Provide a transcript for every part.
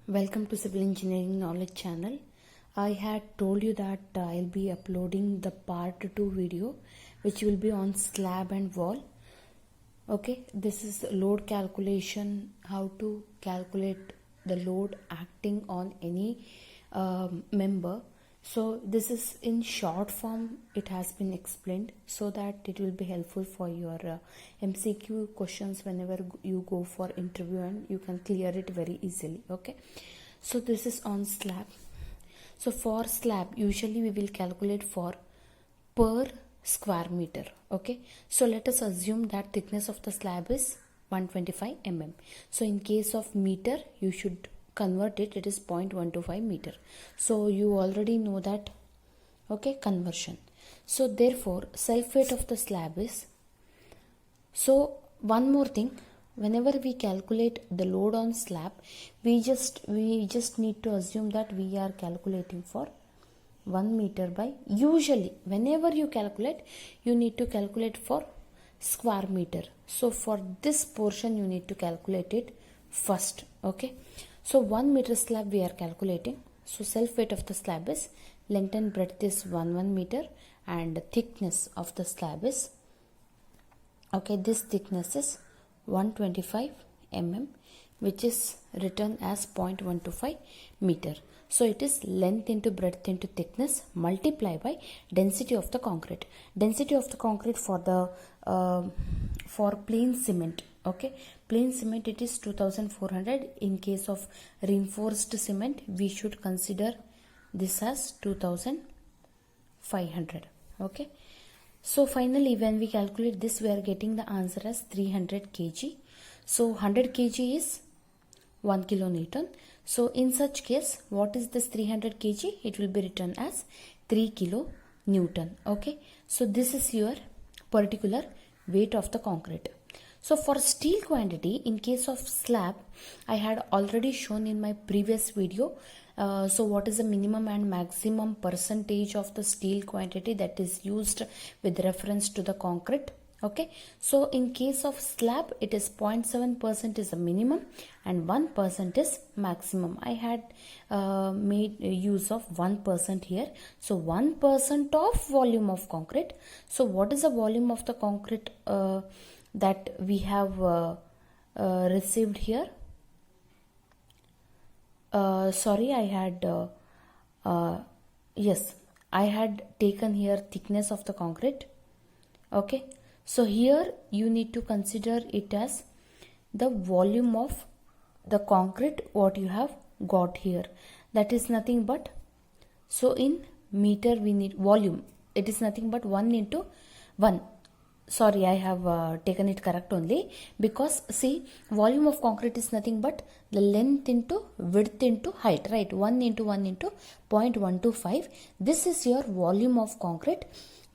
Welcome to Civil Engineering Knowledge channel. I had told you that I'll be uploading the part 2 video which will be on slab and wall. Okay, this is load calculation, how to calculate the load acting on any member. So this is in short form, it has been explained so that it will be helpful for your MCQ questions whenever you go for interview, and you can clear it very easily. Okay, so this is on slab. So for slab, usually we will calculate for per square meter. Okay, so let us assume that thickness of the slab is 125 mm. So in case of meter, you should convert it, it is 0.125 meter. So you already know that. Okay, conversion. So therefore self weight of the slab is, so one more thing, whenever we calculate the load on slab, we just need to assume that we are calculating for 1 meter by, usually whenever you calculate, you need to calculate for square meter. So for this portion you need to calculate it first. Okay, so 1 meter slab we are calculating. So self weight of the slab is, length and breadth is 1 meter, and thickness of the slab is, okay, this thickness is 125 mm, which is written as 0.125 meter. So it is length into breadth into thickness multiplied by density of the concrete. Density of the concrete for the for plain cement. Okay, plain cement it is 2400. In case of reinforced cement, we should consider this as 2500. Okay, so finally when we calculate this, we are getting the answer as 300 kg. So 100 kg is 1 kilonewton. So in such case, what is this 300 kg? It will be written as 3 kilonewton. Okay, so this is your particular weight of the concrete. So for steel quantity, in case of slab, I had already shown in my previous video. So what is the minimum and maximum percentage of the steel quantity that is used with reference to the concrete? Okay, so in case of slab, it is 0.7% is the minimum and 1% is maximum. I had made use of 1% here. So 1% of volume of concrete. So what is the volume of the concrete that we have received here? Sorry, I had yes, I had taken here thickness of the concrete. Okay, so here you need to consider it as the volume of the concrete what you have got here. That is nothing but, so in meter we need volume, it is nothing but 1 into 1. Sorry, I have taken it correct only, because see, volume of concrete is nothing but the length into width into height, right? 1 into 1 into 0.125. This is your volume of concrete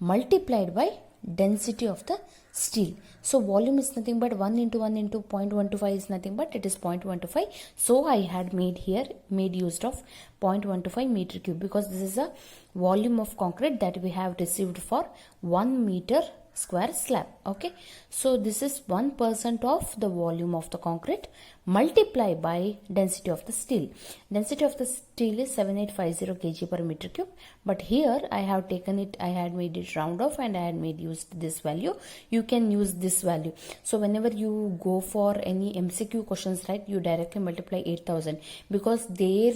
multiplied by density of the steel. So volume is nothing but 1 into 1 into 0.125 is nothing but it is 0.125. So I had made use of 0.125 meter cube, because this is a volume of concrete that we have received for 1 meter square slab. Okay, so this is 1% of the volume of the concrete multiplied by density of the steel. Density of the steel is 7850 kg per meter cube, but here I have taken it, I had made it round off and I had made used this value. You can use this value. So whenever you go for any MCQ questions, right, you directly multiply 8000, because their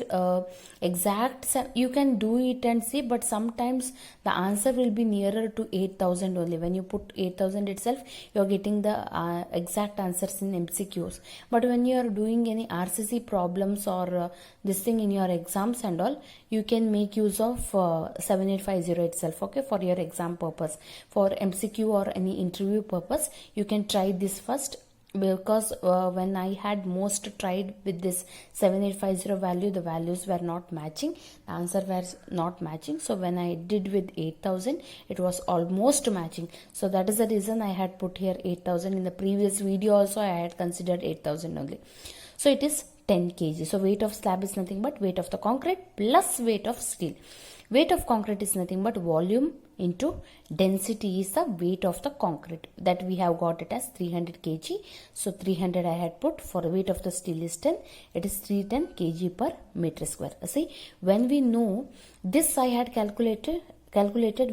exact, you can do it and see, but sometimes the answer will be nearer to 8000 only. When you put 8000 itself, you are getting the exact answers in MCQs. But when you are doing any RCC problems or this thing in your exams and all, you can make use of 7850 itself. Okay, for your exam purpose, for MCQ or any interview purpose, you can try this first, because when I had most tried with this 7850 value, the values were not matching, the answer was not matching. So when I did with 8000, it was almost matching. So that is the reason I had put here 8000. In the previous video also I had considered 8000 only. So it is 10 kg. So weight of slab is nothing but weight of the concrete plus weight of steel. Weight of concrete is nothing but volume into density is the weight of the concrete, that we have got it as 300 kg. So 300 I had put. For the weight of the steel is 10, it is 310 kg per meter square. See, when we know this, I had calculated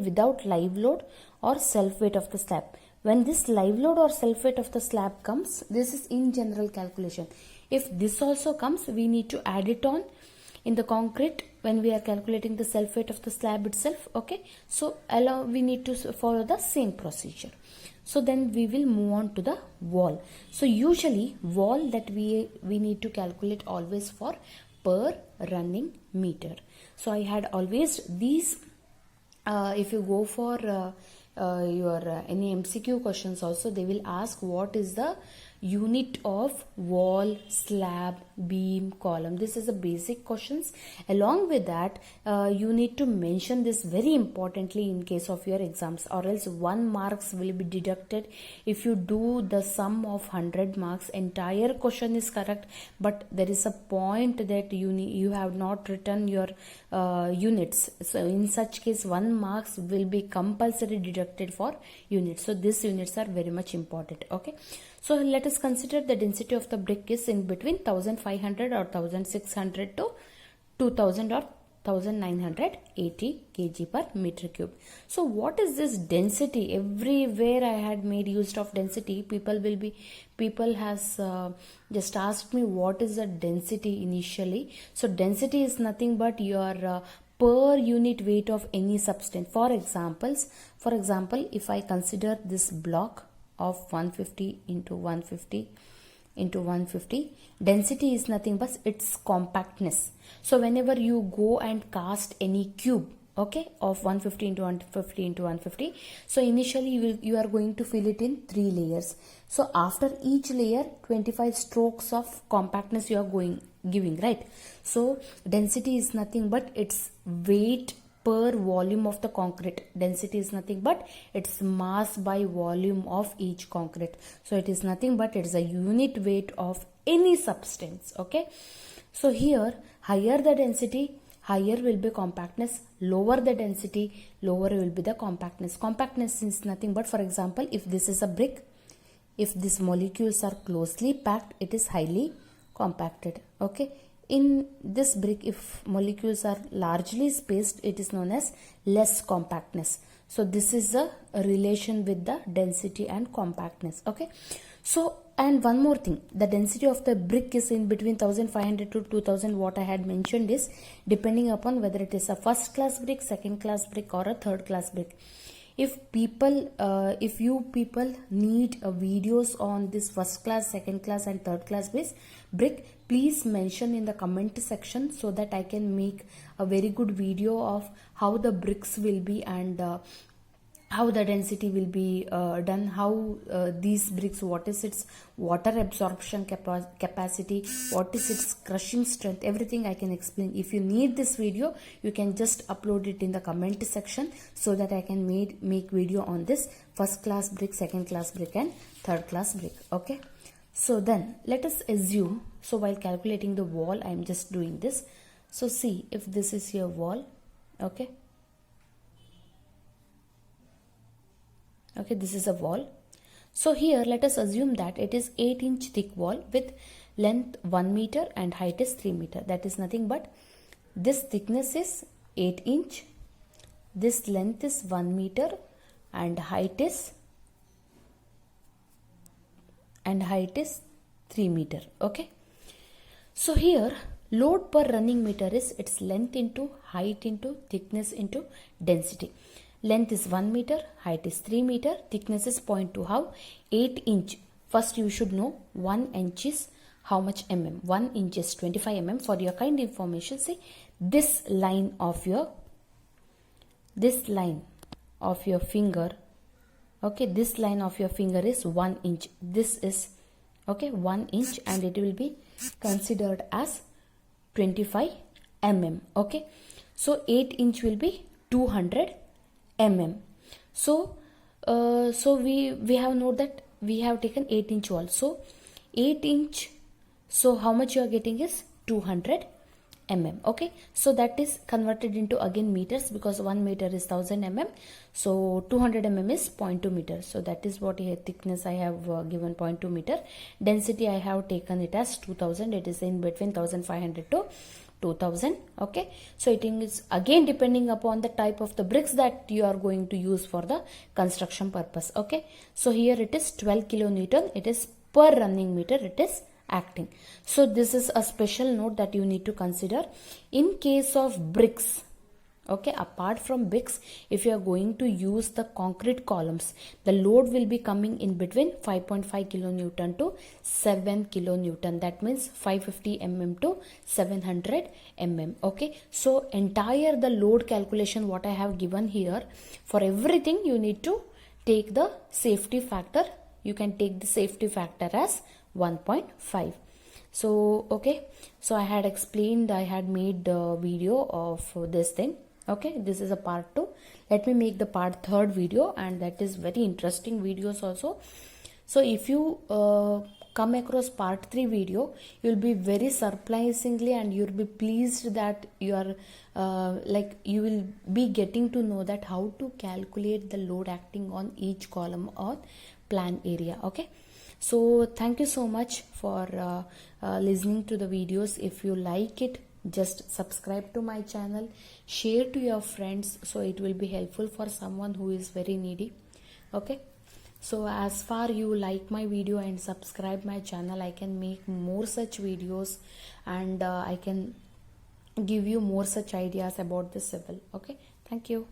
without live load or self weight of the slab. When this live load or self weight of the slab comes, this is in general calculation. If this also comes, we need to add it on in the concrete when we are calculating the self weight of the slab itself. Okay, so we need to follow the same procedure. So then we will move on to the wall. So usually wall that we need to calculate always for per running meter. So I had always these, if you go for your any MCQ questions also, they will ask what is the unit of wall, slab, beam, column. This is the basic questions. Along with that, you need to mention this very importantly in case of your exams, or else 1 marks will be deducted if you do the sum of 100 marks. Entire question is correct, but there is a point that you have not written your units. So in such case, 1 marks will be compulsory deducted for units. So these units are very much important. Okay, so let us consider the density of the brick is in between 1500 or 1600 to 2000 or 1980 kg per meter cube. So what is this density? Everywhere I had made use of density. People has just asked me what is the density initially. So density is nothing but your per unit weight of any substance. For example, if I consider this block of 150 into 150 into 150, density is nothing but its compactness. So whenever you go and cast any cube, okay, of 150 into 150 into 150, so initially you are going to fill it in 3 layers. So after each layer, 25 strokes of compactness you are giving, right? So density is nothing but its weight per volume of the concrete. Density is nothing but its mass by volume of each concrete. So it is nothing but it is a unit weight of any substance. Okay, so here higher the density, higher will be compactness. Lower the density, lower will be the compactness. Compactness is nothing but, for example, if this is a brick, if these molecules are closely packed, it is highly compacted. Okay, in this brick, if molecules are largely spaced, it is known as less compactness. So this is a relation with the density and compactness. Okay, so and one more thing, the density of the brick is in between 1500 to 2000. What I had mentioned is depending upon whether it is a first class brick, second class brick, or a third class brick. If you people need videos on this first class, second class and third class brick, please mention in the comment section so that I can make a very good video of how the bricks will be and how the density will be done, how these bricks, what is its water absorption capacity, what is its crushing strength, everything I can explain. If you need this video, you can just upload it in the comment section so that I can make video on this first class brick, second class brick and third class brick. Okay, so then let us assume, so while calculating the wall, I am just doing this. So see, if this is your wall, okay, this is a wall. So here let us assume that it is 8-inch thick wall with length 1 meter and height is 3 meter. That is nothing but this thickness is 8 inch, this length is 1 meter and height is 3 meter. Okay, so here load per running meter is its length into height into thickness into density. Length is 1 meter, height is 3 meter, thickness is 0.2. How? 8 inch. First you should know 1 inch is how much mm. 1 inch is 25 mm. For your kind information, see this line of your finger. Okay, this line of your finger is 1 inch. This is 1 inch and it will be considered as 25 mm. Okay, so 8 inch will be 200 mm. So we have known that we have taken 8 inch wall. So 8 inch, so how much you are getting is 200 mm. Okay, so that is converted into again meters, because 1 meter is 1000 mm, so 200 mm is 0.2 meter. So that is what here thickness I have given 0.2 meter. Density I have taken it as 2000. It is in between 1500 to 2000. Okay, so it is again depending upon the type of the bricks that you are going to use for the construction purpose. Okay, so here it is 12 kilonewton. It is per running meter it is acting. So this is a special note that you need to consider in case of bricks. Okay, apart from bricks, if you are going to use the concrete columns, the load will be coming in between 5.5 kilonewton to 7 kilonewton. That means 550 mm to 700 mm. Okay, so entire the load calculation what I have given here, for everything you need to take the safety factor. You can take the safety factor as 1.5. So okay, so I had explained, I had made the video of this thing. Okay, this is a part 2. Let me make the part 3rd video, and that is very interesting videos also. So if you come across part 3 video, you will be very surprisingly, and you will be pleased that you are like you will be getting to know that how to calculate the load acting on each column or plan area. Okay, so thank you so much for listening to the videos. If you like it, just subscribe to my channel, share to your friends, so it will be helpful for someone who is very needy. Okay, so as far you like my video and subscribe my channel, I can make more such videos, and I can give you more such ideas about the civil. Okay, thank you.